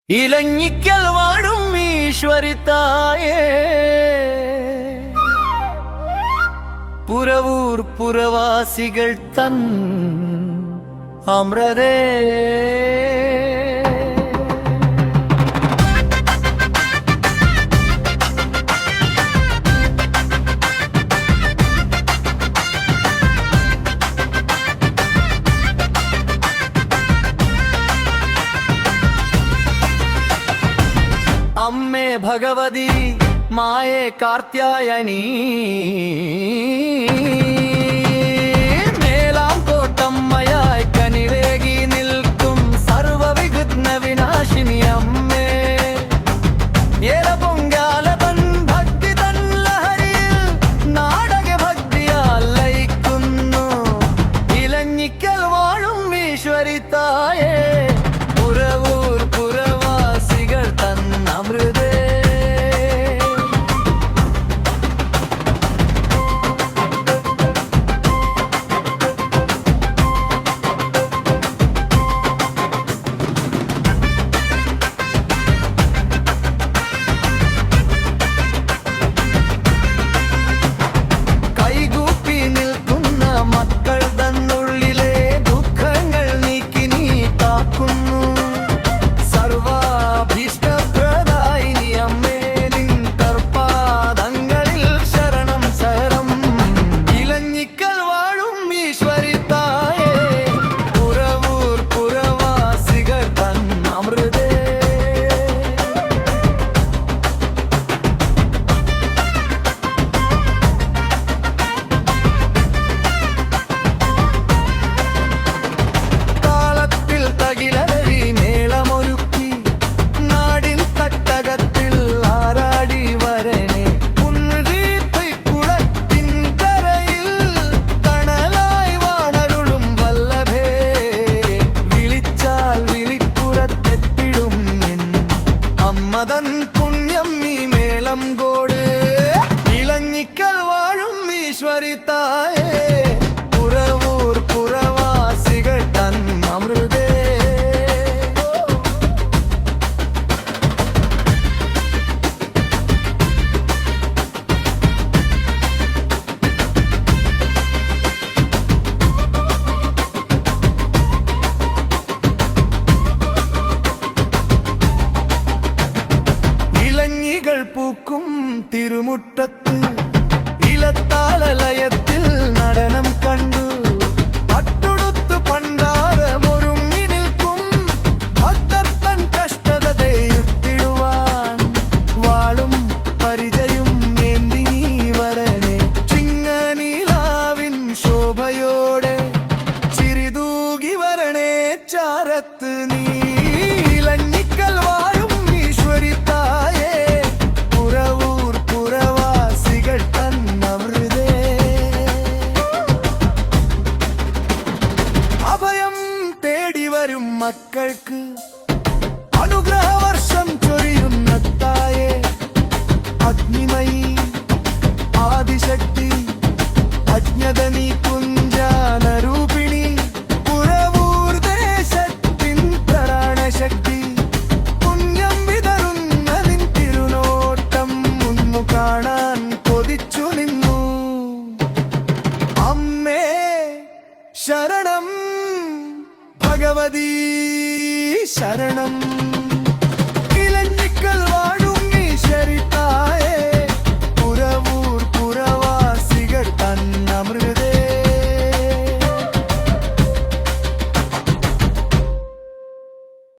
ഇലഞ്ഞിക്കൽ വാഴും ഈശ്വരിത്തായേ, പുരവൂർ പുരവാസികൾ തൻ അമൃതേ. അമ്മേ ഭഗവതി മായേ കാർത്യായനി, മേലാംകോട്ടമ്മയായി കനിവേകി നിൽക്കും സർവവിഘ്ന വിനാശിനി അമ്മേ. ഏലപൊങ്കാലതൻ ഭക്തി തൻ ലഹരിയിൽ നാടക ഭക്തിയാൽ ലയിക്കുന്നു. ഇലഞ്ഞിക്കൽ വാഴും ഈശ്വരിത്തായേ, പുരവൂർ പുരവാസികൾ തൻ അമൃതേ. മദൻ പുണ്യം നീ മേളം കോട്. ഇലഞ്ഞിക്കൽ വാഴും ഈശ്വരിത്തായേ, പുരവൂർ പുരവാസികൾ തൻ അമൃതേ. പൂക്കും തിരുമുറ്റത്ത് ഇലത്താലയത്തിൽ നടനം കണ്ടു. പട്ടുടുത്തു പണ്ടാരമൊരുങ്ങി നിൽക്കും ഭക്തർ തൻ കഷ്ടതയുത്തിടുവാൻ. വാളും പരിചയും ഏന്തി നീ വരണേ, ചിങ്ങനീലാവിൻ ശോഭയോടെ ചിരിതൂകി വരണേ ചാരത്ത് നീ. ഇലഞ്ഞിക്കൽ വാഴും ഈശ്വരിത്തായേ, മക്കൾക്ക് അനുഗ്രഹവർഷം ചൊരിയുന്ന തായേ, അഗ്നി